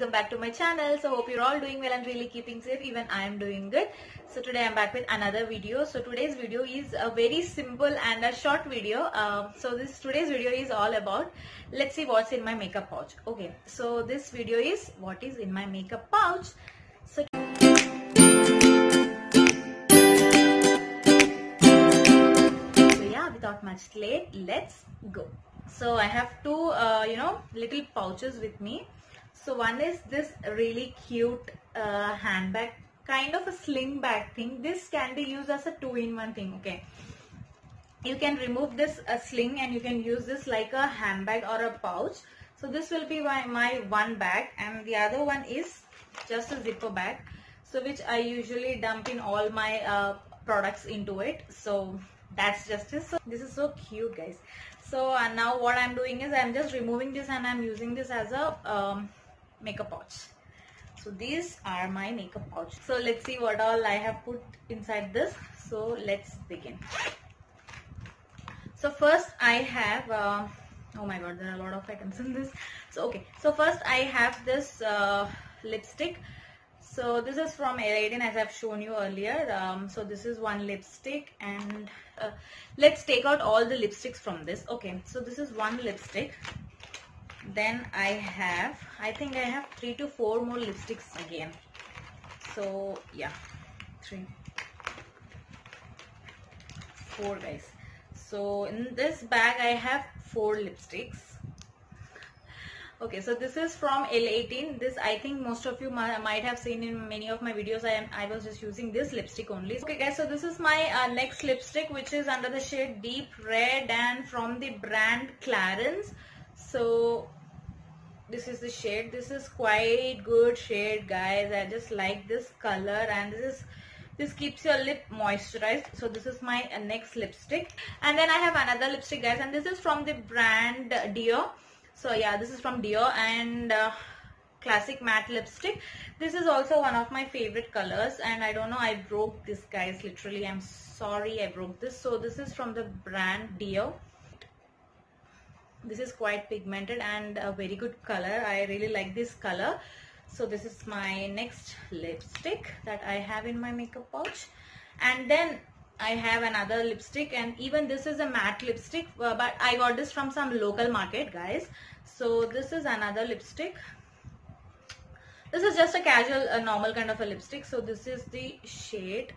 welcome back to my channel. So hope you're all doing well and really keeping safe. Even I am doing good. So today I'm back with another video. So today's video is a very simple and a short video. Today's video is all about, let's see what's in my makeup pouch. Okay, so this video is what is in my makeup pouch. So yeah, without much delay, let's go. So I have two little pouches with me. So one is this really cute handbag, kind of a sling bag thing. This can be used as a two-in-one thing. Okay, you can remove this sling and you can use this like a handbag or a pouch. So this will be my one bag, and the other one is just a zipper bag, so which I usually dump in all my products into it. So that's just it. So this is so cute, guys. So now what I'm doing is I'm just removing this and I'm using this as a makeup pouch. So these are my makeup pouch. So let's see what all I have put inside this. So let's begin. So first I have oh my god, there are a lot of items in this. So okay, so first I have this lipstick. So this is from L18, as I've shown you earlier. So this is one lipstick, and let's take out all the lipsticks from this. Okay, so this is one lipstick. Then I think I have 3 to 4 more lipsticks again. So yeah, 3, 4 guys. So in this bag I have 4 lipsticks. Okay, so this is from L18. This I think most of you might have seen in many of my videos. I was just using this lipstick only. Okay guys, so this is my next lipstick, which is under the shade Deep Red and from the brand Clarins. So this is the shade. This is quite good shade, guys. I just like this color, and this keeps your lip moisturized. So this is my next lipstick. And then I have another lipstick, guys, and this is from the brand Dior. So yeah, this is from Dior, and classic matte lipstick. This is also one of my favorite colors, and I don't know, I broke this, guys, literally. I'm sorry I broke this. So this is from the brand Dior. This is quite pigmented and a very good color. I really like this color. So this is my next lipstick that I have in my makeup pouch. And then I have another lipstick, and even this is a matte lipstick, but I got this from some local market, guys. So this is another lipstick. This is just a casual, normal kind of a lipstick. So this is the shade.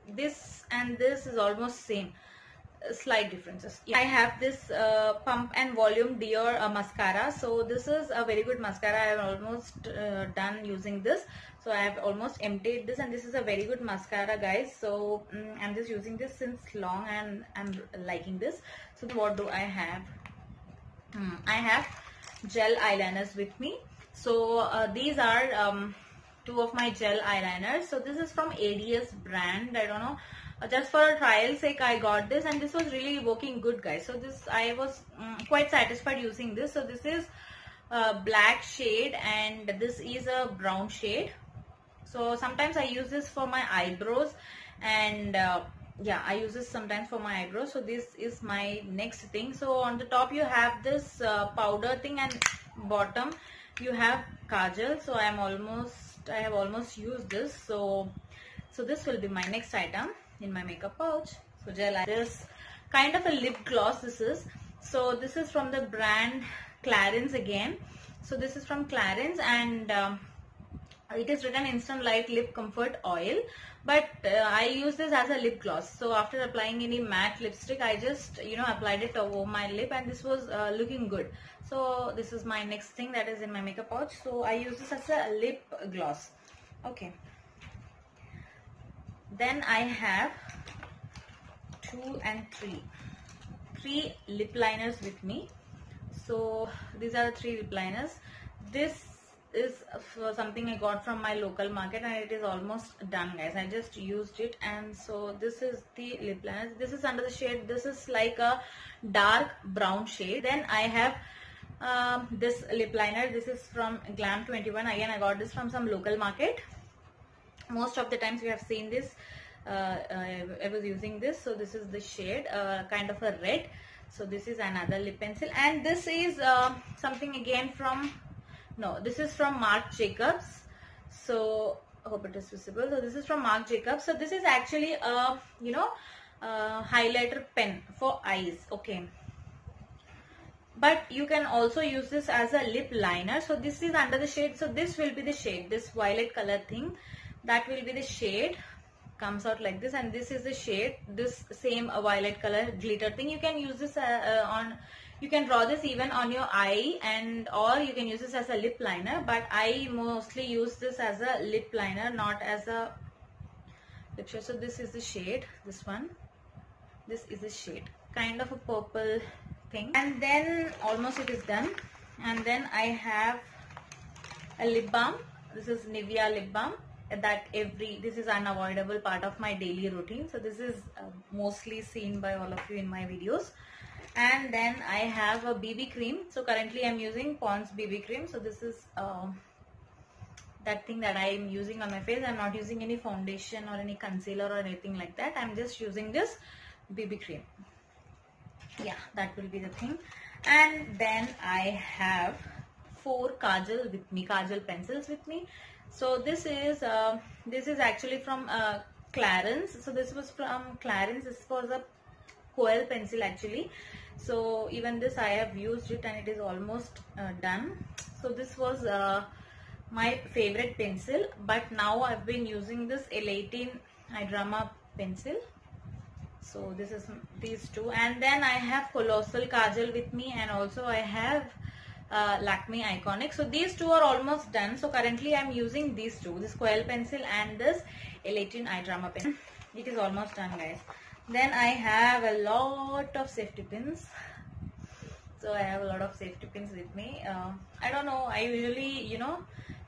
This and this is almost same. Slight differences. I have this Pump and Volume Dior mascara. So this is a very good mascara. I have almost done using this. So I have almost emptied this, and this is a very good mascara, guys. So I'm just using this since long, and I'm liking this. So what do I have? I have gel eyeliners with me. So these are 2 of my gel eyeliners. So this is from ADS brand. I don't know. Just for a trial sake I got this, and this was really working good, guys. So this I was quite satisfied using this. So this is a black shade, and this is a brown shade. So sometimes I use this for my eyebrows, and yeah, I use this sometimes for my eyebrows. So this is my next thing. So on the top you have this powder thing, and bottom you have kajal. So I have almost used this. So this will be my next item in my makeup pouch. So gel, this kind of a lip gloss this is. So this is from the brand Clarins again. So this is from Clarins, and it is written Instant Light Lip Comfort Oil, but I use this as a lip gloss. So after applying any matte lipstick, I just applied it over my lip, and this was looking good. So this is my next thing that is in my makeup pouch. So I use this as a lip gloss. Okay. Then I have 2 and 3 lip liners with me. So these are the 3 lip liners. This is something I got from my local market, and it is almost done, guys. I just used it, and so this is the lip liner. This is under the shade. This is like a dark brown shade. Then I have this lip liner. This is from Glam 21. Again, I got this from some local market. Most of the times you have seen this. I was using this. So this is the shade, kind of a red. So this is another lip pencil, and this is something again from No, this is from Marc Jacobs. So I hope it is visible. So this is from Marc Jacobs. So this is actually a highlighter pen for eyes. Okay, but you can also use this as a lip liner. So this is under the shade. So this will be the shade, this violet color thing, that will be the shade, comes out like this, and this is the shade, this same violet color glitter thing. You can use this you can draw this even on your eye, and or you can use this as a lip liner, but I mostly use this as a lip liner, not as a lip shade. So this is the shade, this one, this is the shade, kind of a purple thing. And then almost it is done. And then I have a lip balm. This is Nivea lip balm, that this is unavoidable part of my daily routine. So this is mostly seen by all of you in my videos. And then I have a BB cream. So currently I'm using Pond's BB cream. So this is that thing that I am using on my face. I'm not using any foundation or any concealer or anything like that. I'm just using this BB cream. Yeah, that will be the thing. And then I have 4 kajal with me, kajal pencils with me. So this is actually from Clarins. So this was from Clarins. This was a Koel pencil actually. So even this I have used it and it is almost done. So this was my favorite pencil, but now I've been using this L18 iDrama pencil. So this is these two. And then I have Colossal Kajal with me, and also I have Lakme Iconic. So these two are almost done. So currently I'm using these two, this Koel pencil and this L18 iDrama pencil. It is almost done, guys. Then I have a lot of safety pins. So I have a lot of safety pins with me. I don't know, I usually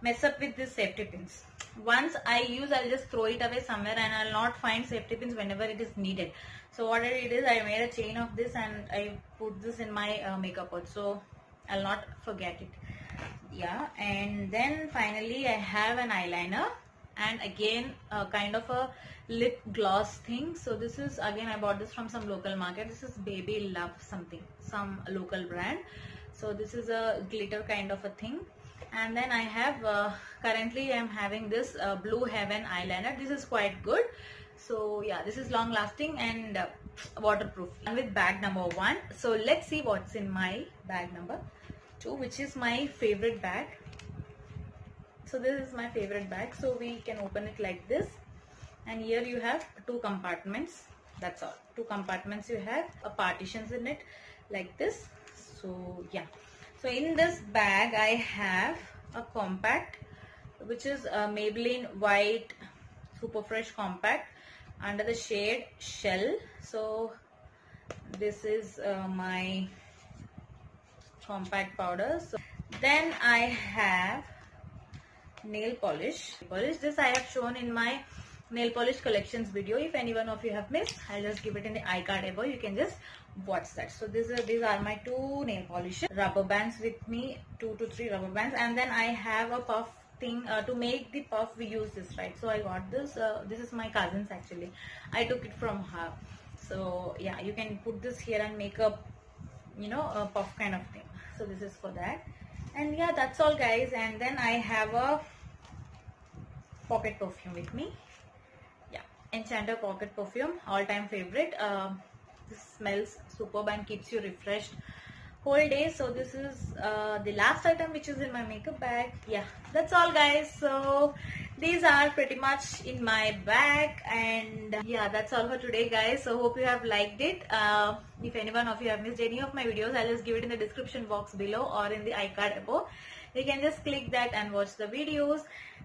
mess up with these safety pins. Once I use, I'll just throw it away somewhere and I'll not find safety pins whenever it is needed. So what I did is I made a chain of this and I put this in my makeup pouch, so I'll not forget it. Yeah, and then finally I have an eyeliner, and again kind of a lip gloss thing. So this is, again, I bought this from some local market. This is Baby Love something, some local brand. So this is a glitter kind of a thing. And then I have currently I'm having this Blue Heaven eyeliner. This is quite good. So yeah, this is long lasting and waterproof. And with bag number 1. So let's see what's in my bag number 2, which is my favorite bag. So this is my favorite bag. So we can open it like this, and here you have 2 compartments. That's all, 2 compartments. You have partitions in it like this. So yeah, so in this bag I have a compact, which is Maybelline White Super Fresh Compact under the shade Shell. So this is my compact powder. So then I have nail polish. This I have shown in my nail polish collections video. If any one of you have missed, I'll just give it in the iCard above. You can just watch that. So these are my 2 nail polishes. Rubber bands with me, 2 to 3 rubber bands. And then I have a puff thing. To make the puff we use this, right? So I got this. This is my cousin's actually. I took it from her. So yeah, you can put this here and make a a puff kind of thing. So this is for that. And yeah, that's all, guys. And then I have a pocket perfume with me. Yeah, Enchanter pocket perfume, all-time favorite. This smells superb and keeps you refreshed whole day. So this is the last item which is in my makeup bag. Yeah, that's all, guys. So these are pretty much in my bag, and yeah, that's all for today, guys. So hope you have liked it. If any one of you have missed any of my videos, I'll just give it in the description box below or in the iCard above. You can just click that and watch the videos.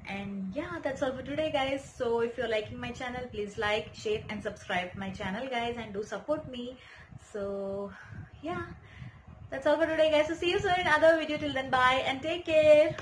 And yeah, that's all for today, guys. So if you're liking my channel, please like, share and subscribe my channel, guys, and do support me. So yeah, that's all for today, guys. So see you soon in another video. Till then, bye and take care.